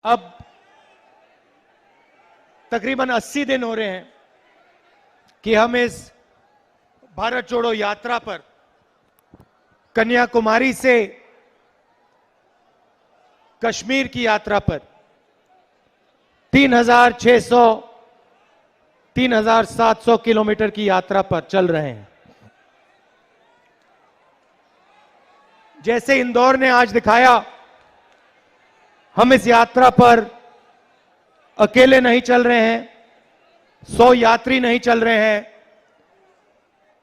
अब तकरीबन 80 दिन हो रहे हैं कि हम इस भारत जोड़ो यात्रा पर कन्याकुमारी से कश्मीर की यात्रा पर 3,600 3,700 किलोमीटर की यात्रा पर चल रहे हैं। जैसे इंदौर ने आज दिखाया, हम इस यात्रा पर अकेले नहीं चल रहे हैं, 100 यात्री नहीं चल रहे हैं,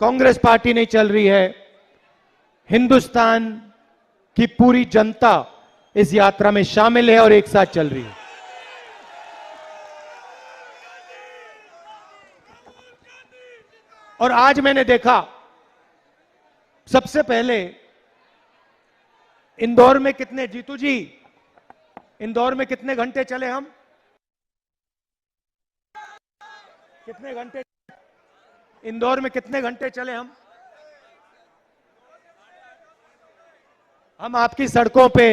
कांग्रेस पार्टी नहीं चल रही है, हिंदुस्तान की पूरी जनता इस यात्रा में शामिल है और एक साथ चल रही है। और आज मैंने देखा, सबसे पहले इंदौर में कितने, जीतू जी, इंदौर में कितने घंटे चले हम? कितने घंटे इंदौर में कितने घंटे चले हम? हम आपकी सड़कों पे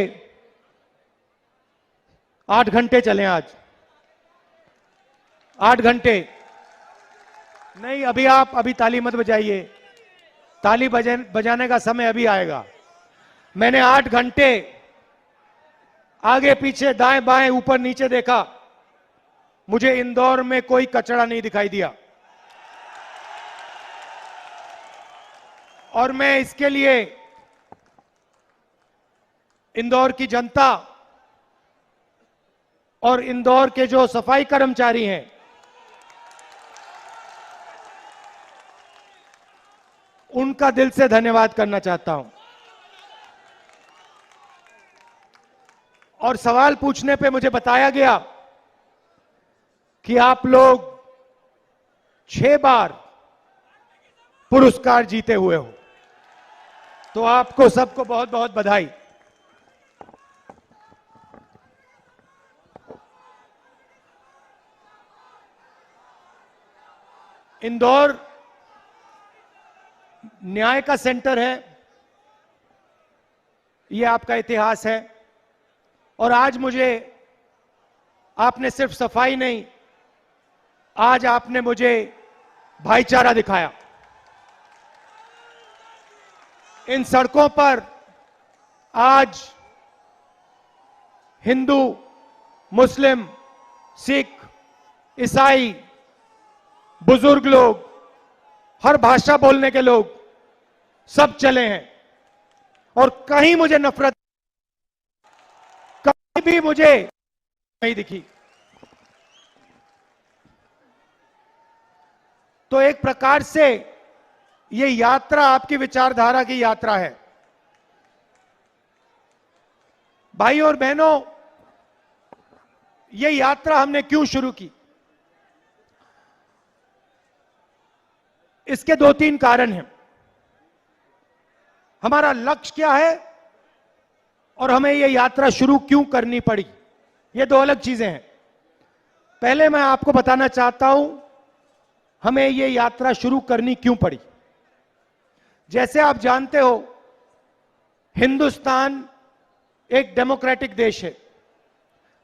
8 घंटे चले आज। 8 घंटे नहीं, अभी ताली मत बजाइए, ताली बजाने का समय अभी आएगा। मैंने 8 घंटे आगे पीछे दाएं बाएं ऊपर नीचे देखा, मुझे इंदौर में कोई कचरा नहीं दिखाई दिया। और मैं इसके लिए इंदौर की जनता और इंदौर के जो सफाई कर्मचारी हैं, उनका दिल से धन्यवाद करना चाहता हूं। और सवाल पूछने पे मुझे बताया गया कि आप लोग 6 बार पुरस्कार जीते हुए हो, तो आपको सबको बहुत बहुत बधाई। इंदौर न्याय का सेंटर है, यह आपका इतिहास है। और आज मुझे आपने सिर्फ सफाई नहीं, आज आपने मुझे भाईचारा दिखाया। इन सड़कों पर आज हिंदू, मुस्लिम, सिख, ईसाई, बुजुर्ग लोग, हर भाषा बोलने के लोग सब चले हैं। और कहीं मुझे नफरत, कहीं भी मुझे नहीं दिखी। तो एक प्रकार से ये यात्रा आपकी विचारधारा की यात्रा है। भाई और बहनों, ये यात्रा हमने क्यों शुरू की? इसके 2-3 कारण हैं। हमारा लक्ष्य क्या है और हमें यह यात्रा शुरू क्यों करनी पड़ी, ये 2 अलग चीजें हैं। पहले मैं आपको बताना चाहता हूं हमें यह यात्रा शुरू करनी क्यों पड़ी। जैसे आप जानते हो, हिंदुस्तान एक डेमोक्रेटिक देश है,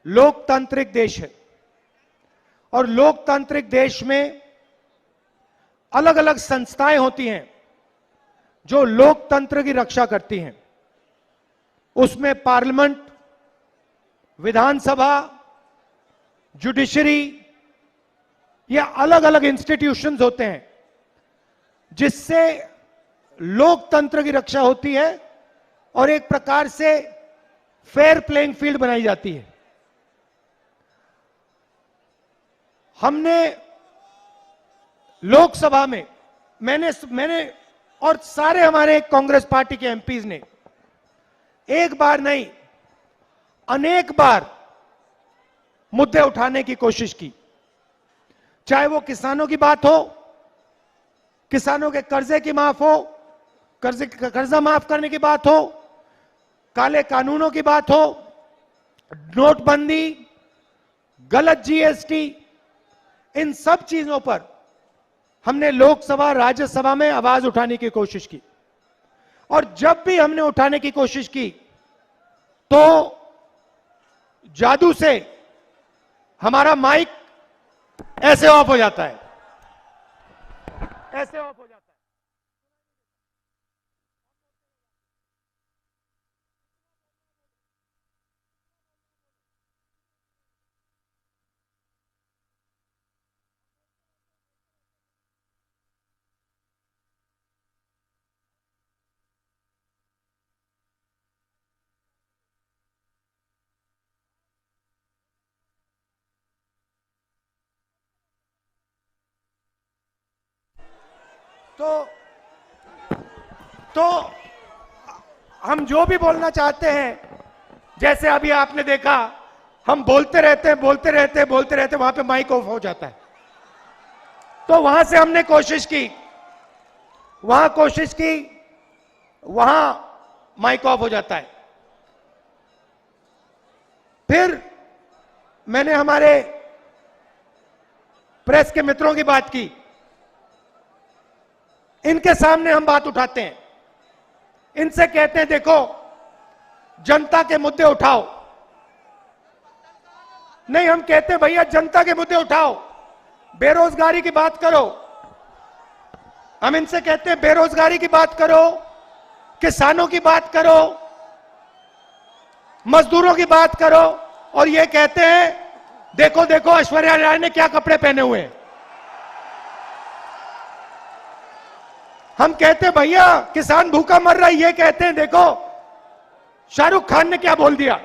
लोकतांत्रिक देश है। और लोकतांत्रिक देश में अलग अलग संस्थाएं होती हैं जो लोकतंत्र की रक्षा करती हैं। उसमें पार्लियामेंट, विधानसभा, जुडिशरी, ये अलग अलग इंस्टीट्यूशंस होते हैं जिससे लोकतंत्र की रक्षा होती है और एक प्रकार से फेयर प्लेइंग फील्ड बनाई जाती है। हमने लोकसभा में, मैंने और सारे हमारे कांग्रेस पार्टी के एमपीज ने एक बार नहीं, अनेक बार मुद्दे उठाने की कोशिश की। चाहे वो किसानों की बात हो, किसानों के कर्जे की माफ हो, कर्जा माफ करने की बात हो, काले कानूनों की बात हो, नोटबंदी, गलत जीएसटी, इन सब चीजों पर हमने लोकसभा, राज्यसभा में आवाज उठाने की कोशिश की। और जब भी हमने उठाने की कोशिश की तो जादू से हमारा माइक ऐसे ऑफ हो जाता है, ऐसे ऑफ हो जाता है। तो हम जो भी बोलना चाहते हैं, जैसे अभी आपने देखा, हम बोलते रहते हैं, बोलते रहते हैं, बोलते रहते हैं, वहां पे माइक ऑफ हो जाता है। तो वहां से हमने कोशिश की, वहां माइक ऑफ हो जाता है। फिर मैंने हमारे प्रेस के मित्रों की बात की, इनके सामने हम बात उठाते हैं, इनसे कहते हैं देखो जनता के मुद्दे उठाओ। नहीं, हम कहते हैं भैया जनता के मुद्दे उठाओ, बेरोजगारी की बात करो। हम इनसे कहते हैं बेरोजगारी की बात करो, किसानों की बात करो, मजदूरों की बात करो, और ये कहते हैं देखो देखो ऐश्वर्या राय ने क्या कपड़े पहने हुए हैं। हम कहते हैं भैया किसान भूखा मर रहा है, ये कहते हैं देखो शाहरुख खान ने क्या बोल दिया।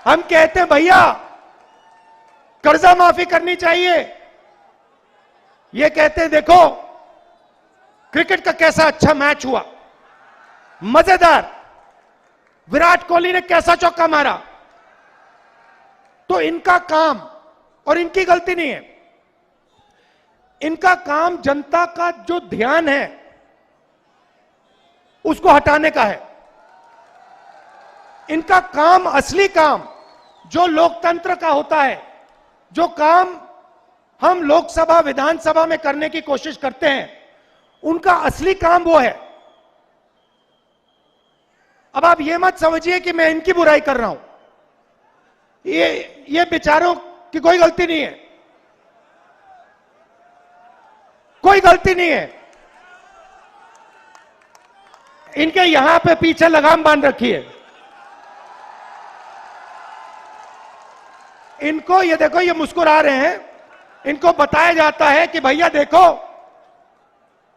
हम कहते हैं भैया कर्जा माफी करनी चाहिए, ये कहते हैं देखो क्रिकेट का कैसा अच्छा मैच हुआ, मजेदार, विराट कोहली ने कैसा चौका मारा। तो इनका काम, और इनकी गलती नहीं है, इनका काम जनता का जो ध्यान है उसको हटाने का है। इनका काम, असली काम जो लोकतंत्र का होता है, जो काम हम लोकसभा विधानसभा में करने की कोशिश करते हैं, उनका असली काम वो है। अब आप ये मत समझिए कि मैं इनकी बुराई कर रहा हूं, ये बेचारों की कोई गलती नहीं है, कोई गलती नहीं है। इनके यहां पे पीछे लगाम बांध रखी है। इनको ये देखो, ये मुस्कुरा रहे हैं, इनको बताया जाता है कि भैया देखो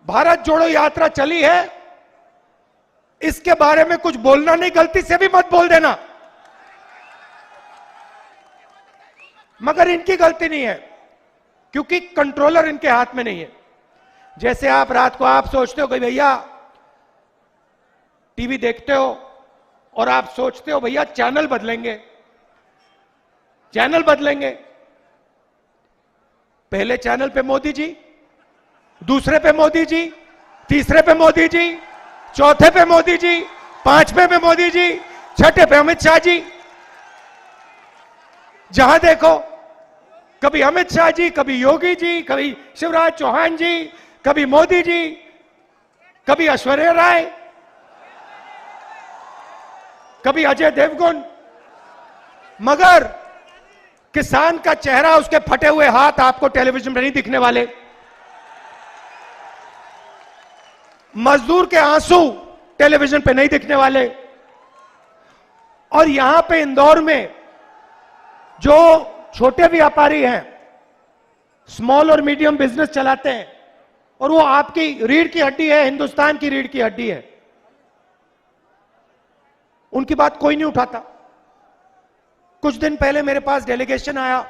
भारत जोड़ो यात्रा चली है, इसके बारे में कुछ बोलना नहीं, गलती से भी मत बोल देना। मगर इनकी गलती नहीं है, क्योंकि कंट्रोलर इनके हाथ में नहीं है। जैसे आप रात को आप सोचते हो कि भैया टीवी देखते हो और आप सोचते हो भैया चैनल बदलेंगे, चैनल बदलेंगे। पहले चैनल पे मोदी जी, दूसरे पे मोदी जी, तीसरे पे मोदी जी, चौथे पे मोदी जी, पांचवें पे मोदी जी, छठे पे अमित शाह जी। जहां देखो कभी अमित शाह जी, कभी योगी जी, कभी शिवराज चौहान जी, कभी मोदी जी, कभी ऐश्वर्या राय, कभी अजय देवगन। मगर किसान का चेहरा, उसके फटे हुए हाथ आपको टेलीविजन में नहीं दिखने वाले, मजदूर के आंसू टेलीविजन पे नहीं दिखने वाले। और यहां पे इंदौर में जो छोटे व्यापारी हैं, स्मॉल और मीडियम बिजनेस चलाते हैं, और वो आपकी रीढ़ की हड्डी है, हिंदुस्तान की रीढ़ की हड्डी है, उनकी बात कोई नहीं उठाता। कुछ दिन पहले मेरे पास डेलीगेशन आया,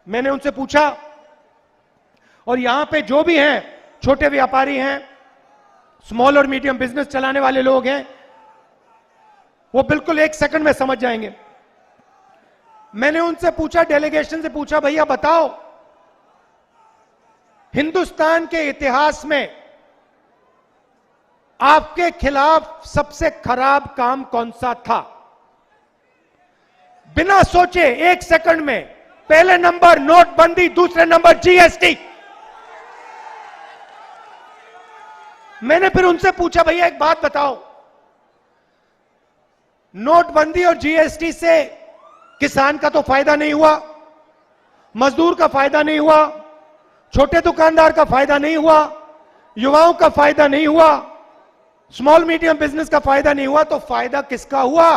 मैंने उनसे पूछा, और यहां पे जो भी हैं छोटे व्यापारी हैं, स्मॉल और मीडियम बिजनेस चलाने वाले लोग हैं, वो बिल्कुल एक सेकंड में समझ जाएंगे। मैंने उनसे पूछा, डेलीगेशन से पूछा, भैया बताओ हिंदुस्तान के इतिहास में आपके खिलाफ सबसे खराब काम कौन सा था? बिना सोचे एक सेकंड में पहले नंबर नोटबंदी, दूसरे नंबर जीएसटी। मैंने फिर उनसे पूछा, भैया एक बात बताओ, नोटबंदी और जीएसटी से किसान का तो फायदा नहीं हुआ, मजदूर का फायदा नहीं हुआ, छोटे दुकानदार का फायदा नहीं हुआ, युवाओं का फायदा नहीं हुआ, स्मॉल मीडियम बिजनेस का फायदा नहीं हुआ, तो फायदा किसका हुआ?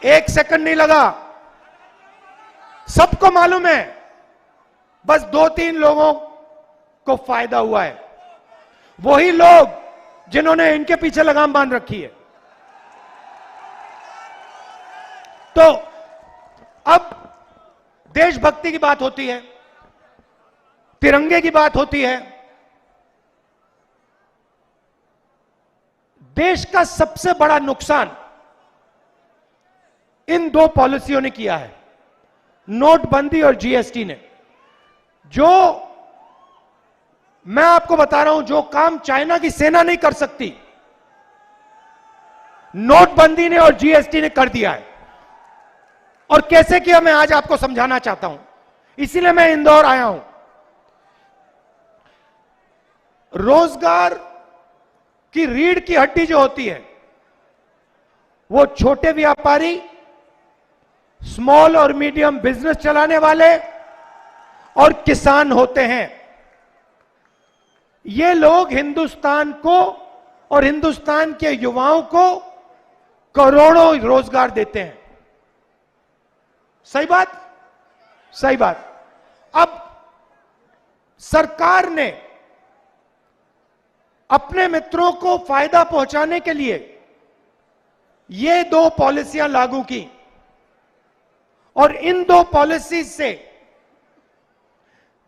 एक सेकंड नहीं लगा, सबको मालूम है, बस 2-3 लोगों को फायदा हुआ है, वही लोग जिन्होंने इनके पीछे लगाम बांध रखी है। तो अब देशभक्ति की बात होती है, तिरंगे की बात होती है। देश का सबसे बड़ा नुकसान इन 2 पॉलिसियों ने किया है, नोटबंदी और जीएसटी ने। जो मैं आपको बता रहा हूं, जो काम चाइना की सेना नहीं कर सकती, नोटबंदी ने और जीएसटी ने कर दिया है। और कैसे किया, मैं आज आपको समझाना चाहता हूं, इसीलिए मैं इंदौर आया हूं। रोजगार की रीढ़ की हड्डी जो होती है, वो छोटे व्यापारी, स्मॉल और मीडियम बिजनेस चलाने वाले और किसान होते हैं। ये लोग हिंदुस्तान को और हिंदुस्तान के युवाओं को करोड़ों रोजगार देते हैं। सही बात? सही बात। अब सरकार ने अपने मित्रों को फायदा पहुंचाने के लिए ये 2 पॉलिसियां लागू की, और इन 2 पॉलिसीज से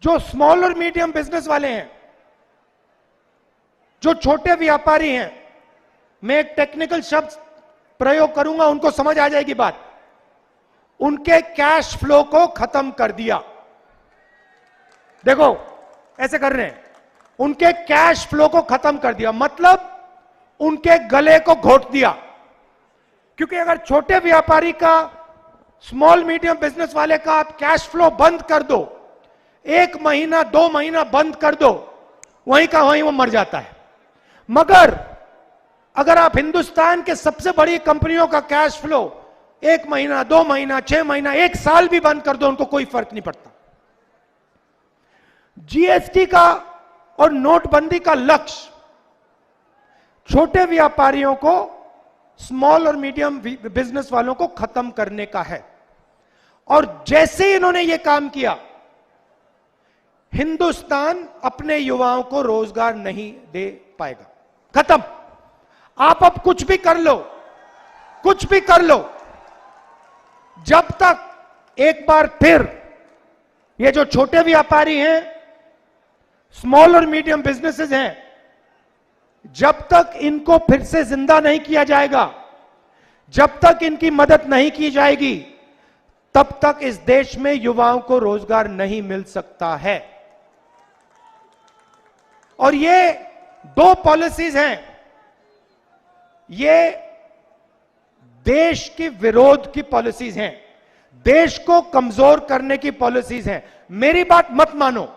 जो स्मॉल और मीडियम बिजनेस वाले हैं, जो छोटे व्यापारी हैं, मैं एक टेक्निकल शब्द प्रयोग करूंगा, उनको समझ आ जाएगी बात, उनके कैश फ्लो को खत्म कर दिया। देखो ऐसे कर रहे हैं, उनके कैश फ्लो को खत्म कर दिया, मतलब उनके गले को घोट दिया। क्योंकि अगर छोटे व्यापारी का, स्मॉल मीडियम बिजनेस वाले का आप कैश फ्लो बंद कर दो, 1 महीना 2 महीना बंद कर दो, वहीं का वहीं वो मर जाता है। मगर अगर आप हिंदुस्तान के सबसे बड़ी कंपनियों का कैश फ्लो 1 महीना 2 महीना 6 महीना 1 साल भी बंद कर दो, उनको कोई फर्क नहीं पड़ता। जीएसटी का और नोटबंदी का लक्ष्य छोटे व्यापारियों को, स्मॉल और मीडियम बिजनेस वालों को खत्म करने का है। और जैसे ही इन्होंने यह काम किया, हिंदुस्तान अपने युवाओं को रोजगार नहीं दे पाएगा। खत्म। आप अब कुछ भी कर लो, कुछ भी कर लो, जब तक एक बार फिर ये जो छोटे व्यापारी हैं, स्मॉल और मीडियम बिजनेसेस हैं, जब तक इनको फिर से जिंदा नहीं किया जाएगा, जब तक इनकी मदद नहीं की जाएगी, तब तक इस देश में युवाओं को रोजगार नहीं मिल सकता है। और ये 2 पॉलिसीज हैं, ये देश के विरोध की पॉलिसीज हैं, देश को कमजोर करने की पॉलिसीज हैं। मेरी बात मत मानो।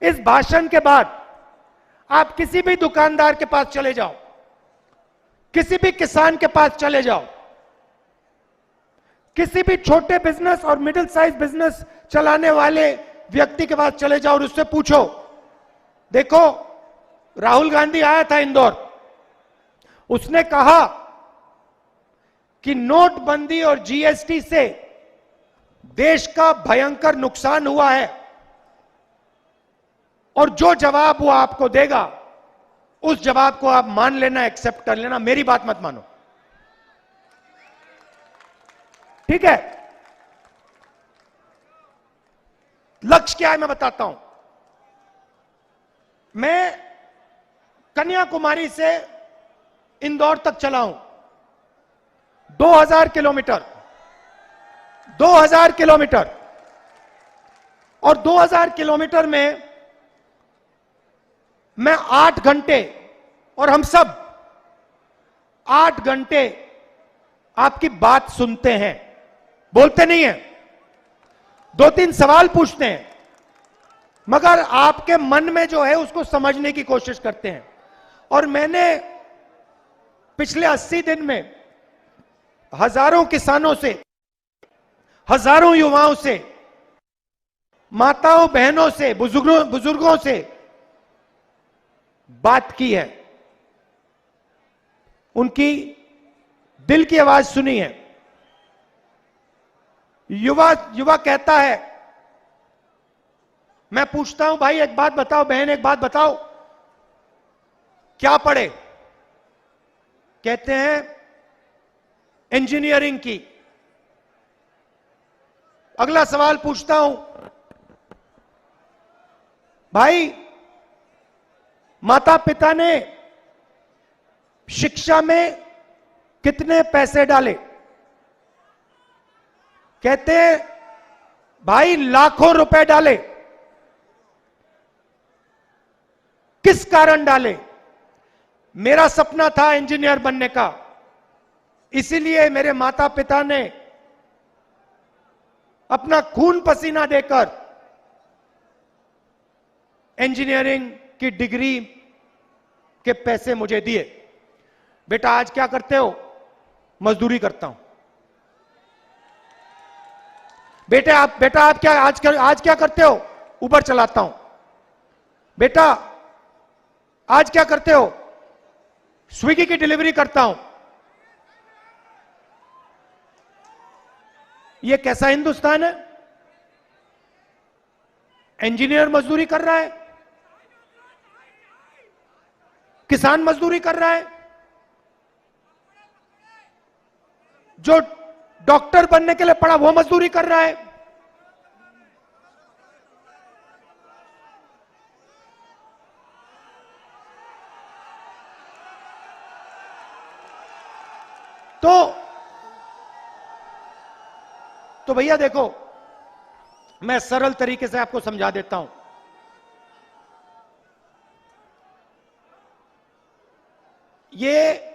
इस भाषण के बाद आप किसी भी दुकानदार के पास चले जाओ, किसी भी किसान के पास चले जाओ, किसी भी छोटे बिजनेस और मिडिल साइज बिजनेस चलाने वाले व्यक्ति के पास चले जाओ और उससे पूछो, देखो राहुल गांधी आया था इंदौर, उसने कहा कि नोटबंदी और जीएसटी से देश का भयंकर नुकसान हुआ है, और जो जवाब वो आपको देगा, उस जवाब को आप मान लेना, एक्सेप्ट कर लेना, मेरी बात मत मानो। ठीक है? लक्ष्य क्या है मैं बताता हूं। मैं कन्याकुमारी से इंदौर तक चला हूं, 2000 किलोमीटर, 2000 किलोमीटर, और 2000 किलोमीटर में मैं 8 घंटे, और हम सब 8 घंटे आपकी बात सुनते हैं, बोलते नहीं हैं, 2-3 सवाल पूछते हैं, मगर आपके मन में जो है उसको समझने की कोशिश करते हैं। और मैंने पिछले 80 दिन में हजारों किसानों से, हजारों युवाओं से, माताओं बहनों से, बुजुर्गों से बात की है, उनकी दिल की आवाज सुनी है। युवा कहता है, मैं पूछता हूं भाई एक बात बताओ, बहन एक बात बताओ, क्या पढ़े? कहते हैं इंजीनियरिंग की। अगला सवाल पूछता हूं, भाई माता पिता ने शिक्षा में कितने पैसे डाले? कहते हैं भाई लाखों रुपए डाले। किस कारण डाले? मेरा सपना था इंजीनियर बनने का, इसीलिए मेरे माता पिता ने अपना खून पसीना देकर इंजीनियरिंग की डिग्री के पैसे मुझे दिए। बेटा आज क्या करते हो? मजदूरी करता हूं। बेटा आप क्या आज क्या करते हो? उबर चलाता हूं। बेटा आज क्या करते हो? स्विगी की डिलीवरी करता हूं। यह कैसा हिंदुस्तान है? इंजीनियर मजदूरी कर रहा है, किसान मजदूरी कर रहा है, जो डॉक्टर बनने के लिए पढ़ा वो मजदूरी कर रहा है। तो भैया देखो, मैं सरल तरीके से आपको समझा देता हूं। ये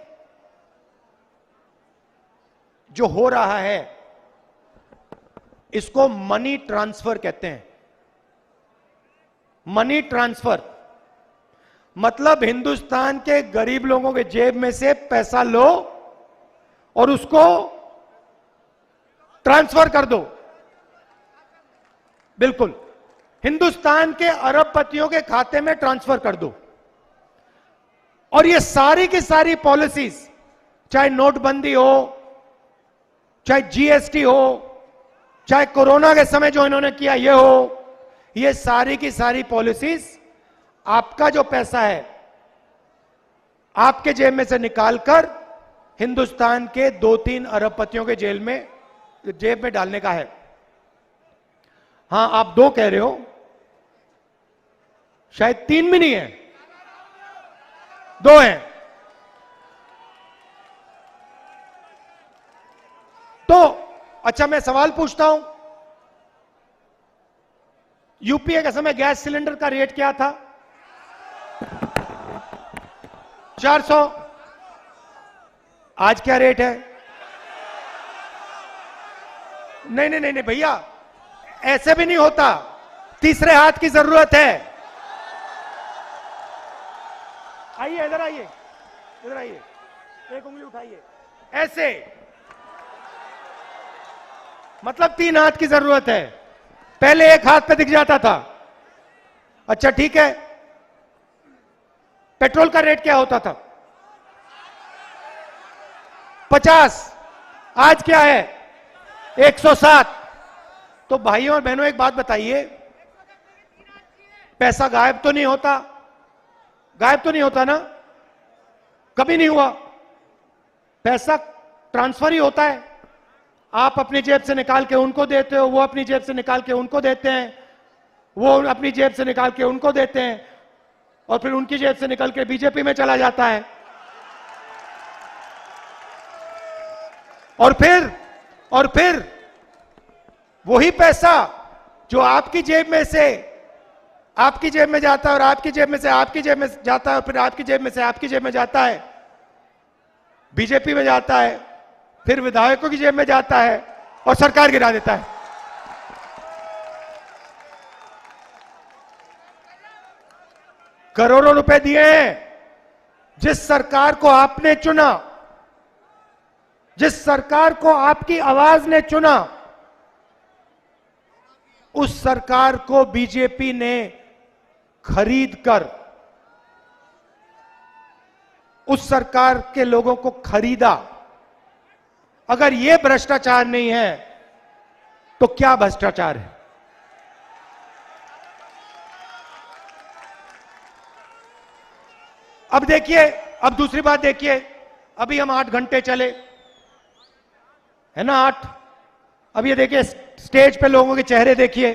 जो हो रहा है इसको मनी ट्रांसफर कहते हैं। मनी ट्रांसफर मतलब हिंदुस्तान के गरीब लोगों के जेब में से पैसा लो और उसको ट्रांसफर कर दो। बिल्कुल, हिंदुस्तान के अरबपतियों के खाते में ट्रांसफर कर दो। और ये सारी की सारी पॉलिसीज, चाहे नोटबंदी हो, चाहे जीएसटी हो, चाहे कोरोना के समय जो इन्होंने किया ये हो, ये सारी की सारी पॉलिसीज आपका जो पैसा है आपके जेब में से निकालकर हिंदुस्तान के 2-3 अरबपतियों के जेब में डालने का है। हां, आप 2 कह रहे हो, शायद 3 भी नहीं है, 2 हैं। तो अच्छा, मैं सवाल पूछता हूं, यूपीए के समय गैस सिलेंडर का रेट क्या था? 400। आज क्या रेट है? नहीं भैया, ऐसे भी नहीं होता, तीसरे हाथ की जरूरत है। आइए, इधर आइए, इधर आइए, एक उंगली उठाइए, ऐसे, मतलब 3 हाथ की जरूरत है। पहले एक हाथ पे दिख जाता था। अच्छा ठीक है, पेट्रोल का रेट क्या होता था? 50। आज क्या है? 107। तो भाइयों और बहनों एक बात बताइए, पैसा गायब तो नहीं होता? गायब तो नहीं होता ना? कभी नहीं हुआ। पैसा ट्रांसफर ही होता है। आप अपनी जेब से निकाल के उनको देते हो, वो अपनी जेब से निकाल के उनको देते हैं, वो अपनी जेब से निकाल के उनको देते हैं, और फिर उनकी जेब से निकल के बीजेपी में चला जाता है। और फिर वही पैसा जो आपकी जेब में से आपकी जेब में जाता है, और आपकी जेब में से आपकी जेब में जाता है, और फिर आपकी जेब में से आपकी जेब में जाता है, बीजेपी में जाता है, फिर विधायकों की जेब में जाता है और सरकार गिरा देता है। करोड़ों रुपए दिए हैं जिस सरकार को आपने चुना, जिस सरकार को आपकी आवाज ने चुना, उस सरकार को बीजेपी ने खरीद कर, उस सरकार के लोगों को खरीदा। अगर यह भ्रष्टाचार नहीं है तो क्या भ्रष्टाचार है? अब देखिए, अब दूसरी बात देखिए, अभी हम 8 घंटे चले, है ना 8। अब ये देखिए स्टेज पे लोगों के चेहरे देखिए,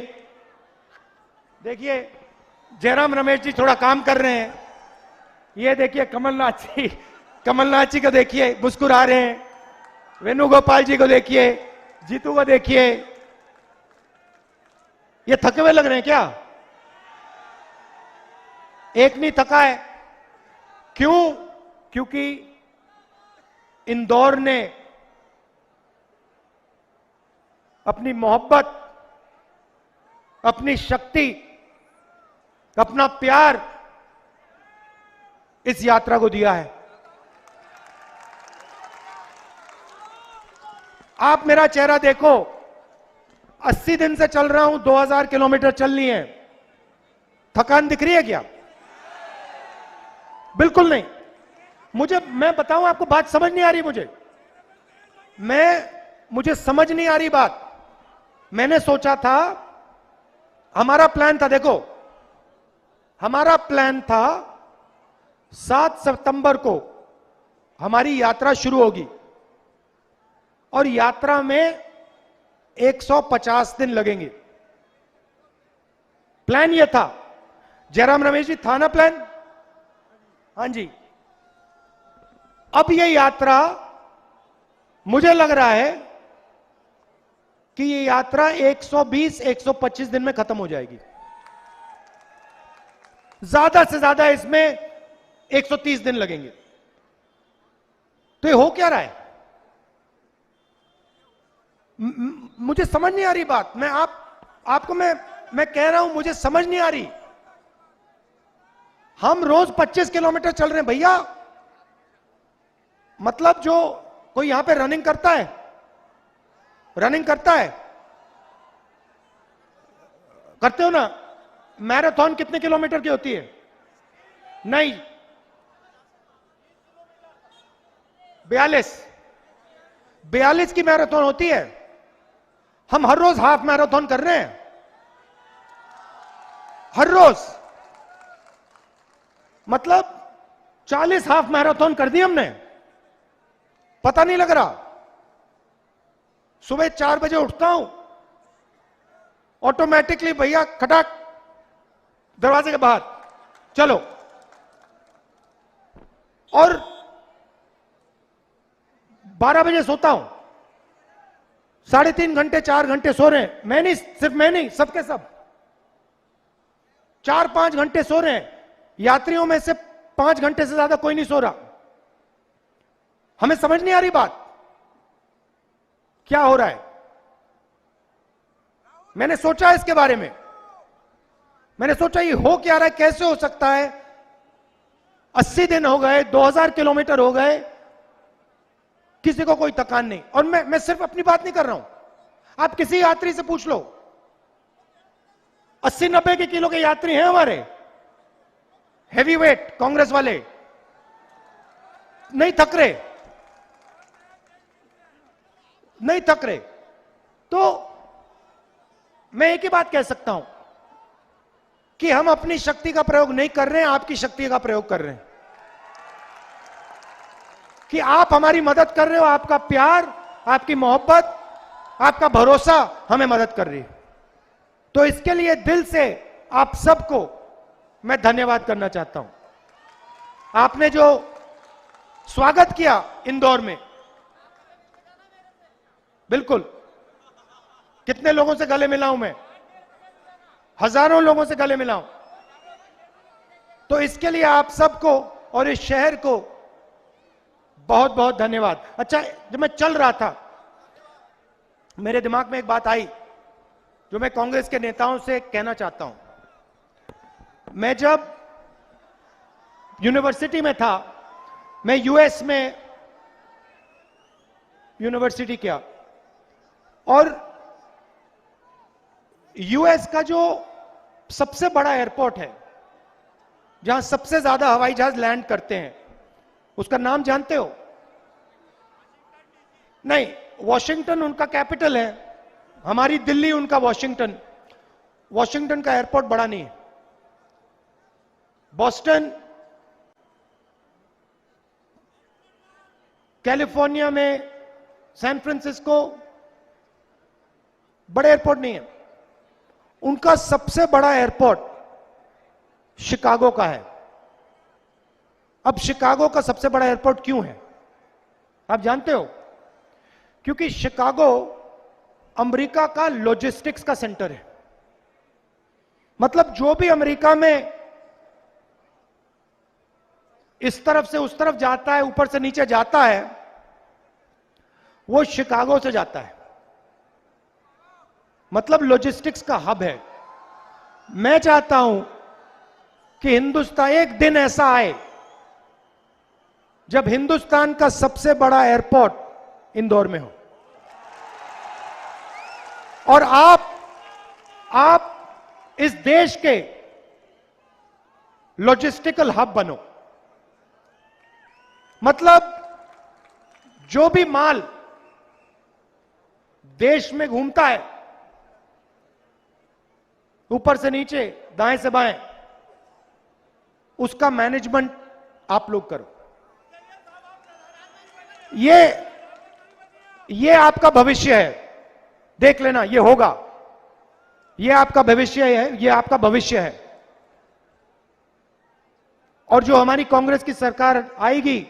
देखिए जयराम रमेश जी थोड़ा काम कर रहे हैं। ये देखिए कमलनाथ जी को देखिए मुस्कुरा रहे हैं, वेणुगोपाल जी को देखिए, जीतू को देखिए। ये थके हुए लग रहे हैं क्या? एक नहीं थका है। क्यों? क्योंकि इंदौर ने अपनी मोहब्बत, अपनी शक्ति, अपना प्यार इस यात्रा को दिया है। आप मेरा चेहरा देखो, 80 दिन से चल रहा हूं, 2000 किलोमीटर चलनी है। थकान दिख रही है क्या? बिल्कुल नहीं। मैं बताऊं आपको, बात समझ नहीं आ रही मुझे समझ नहीं आ रही बात। मैंने सोचा था, हमारा प्लान था, देखो हमारा प्लान था 7 सितंबर को हमारी यात्रा शुरू होगी और यात्रा में 150 दिन लगेंगे। प्लान यह था। जयराम रमेश जी, था ना प्लान? हां जी। अब यह यात्रा, मुझे लग रहा है कि यह यात्रा 120-125 दिन में खत्म हो जाएगी। ज्यादा से ज्यादा इसमें 130 दिन लगेंगे। तो ये हो क्या रहा है? मुझे समझ नहीं आ रही बात। आपको मैं कह रहा हूं, मुझे समझ नहीं आ रही। हम रोज 25 किलोमीटर चल रहे हैं भैया। मतलब जो कोई यहां पे रनिंग करता है, करते हो ना? मैराथन कितने किलोमीटर की होती है? नहीं, 42 की मैराथन होती है। हम हर रोज हाफ मैराथन कर रहे हैं, हर रोज। मतलब 40 हाफ मैराथन कर दी हमने, पता नहीं लग रहा। सुबह 4 बजे उठता हूं, ऑटोमेटिकली भैया खटाक दरवाजे के बाहर चलो। और 12 बजे सोता हूं, 3.5 घंटे 4 घंटे सो रहे हैं। मैं नहीं, सिर्फ मैं नहीं, सबके सब 4-5 घंटे सो रहे हैं। यात्रियों में से 5 घंटे से ज्यादा कोई नहीं सो रहा। हमें समझ नहीं आ रही बात, क्या हो रहा है। मैंने सोचा इसके बारे में, मैंने सोचा ये हो क्या रहा है, कैसे हो सकता है? 80 दिन हो गए, 2000 किलोमीटर हो गए, किसी को कोई थकान नहीं। और मैं सिर्फ अपनी बात नहीं कर रहा हूं, आप किसी यात्री से पूछ लो, 80-90 के किलो के यात्री हैं हमारे, हैवी वेट कांग्रेस वाले, नहीं थक रहे, नहीं थक रहे। तो मैं एक ही बात कह सकता हूं कि हम अपनी शक्ति का प्रयोग नहीं कर रहे हैं, आपकी शक्ति का प्रयोग कर रहे हैं। कि आप हमारी मदद कर रहे हो, आपका प्यार, आपकी मोहब्बत, आपका भरोसा हमें मदद कर रही है। तो इसके लिए दिल से आप सबको मैं धन्यवाद करना चाहता हूं। आपने जो स्वागत किया इंदौर में, बिल्कुल, कितने लोगों से गले मिला हूं मैं, हजारों लोगों से गले मिला हूं। तो इसके लिए आप सबको और इस शहर को बहुत बहुत धन्यवाद। अच्छा, जब मैं चल रहा था, मेरे दिमाग में एक बात आई जो मैं कांग्रेस के नेताओं से कहना चाहता हूं। मैं जब यूनिवर्सिटी में था, मैं यूएस में यूनिवर्सिटी किया। और यूएस का जो सबसे बड़ा एयरपोर्ट है, जहां सबसे ज्यादा हवाई जहाज लैंड करते हैं, उसका नाम जानते हो? नहीं, वॉशिंगटन उनका कैपिटल है, हमारी दिल्ली उनका वॉशिंगटन। वॉशिंगटन का एयरपोर्ट बड़ा नहीं है। बॉस्टन, कैलिफोर्निया में सैन फ्रांसिस्को बड़े एयरपोर्ट नहीं है। उनका सबसे बड़ा एयरपोर्ट शिकागो का है। अब शिकागो का सबसे बड़ा एयरपोर्ट क्यों है, आप जानते हो? क्योंकि शिकागो अमेरिका का लॉजिस्टिक्स का सेंटर है। मतलब जो भी अमेरिका में इस तरफ से उस तरफ जाता है, ऊपर से नीचे जाता है, वो शिकागो से जाता है। मतलब लॉजिस्टिक्स का हब है। मैं चाहता हूं कि हिंदुस्तान, एक दिन ऐसा आए जब हिंदुस्तान का सबसे बड़ा एयरपोर्ट इंदौर में हो, और आप इस देश के लॉजिस्टिकल हब बनो। मतलब जो भी माल देश में घूमता है, ऊपर से नीचे, दाएं से बाएं, उसका मैनेजमेंट आप लोग करो। ये आपका भविष्य है, देख लेना, ये होगा। ये आपका भविष्य है, ये आपका भविष्य है। और जो हमारी कांग्रेस की सरकार आएगी,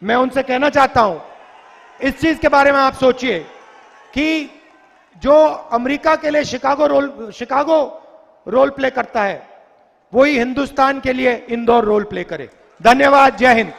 मैं उनसे कहना चाहता हूं, इस चीज के बारे में आप सोचिए कि जो अमेरिका के लिए शिकागो रोल प्ले करता है, वही हिंदुस्तान के लिए इंदौर रोल प्ले करे। धन्यवाद, जय हिंद।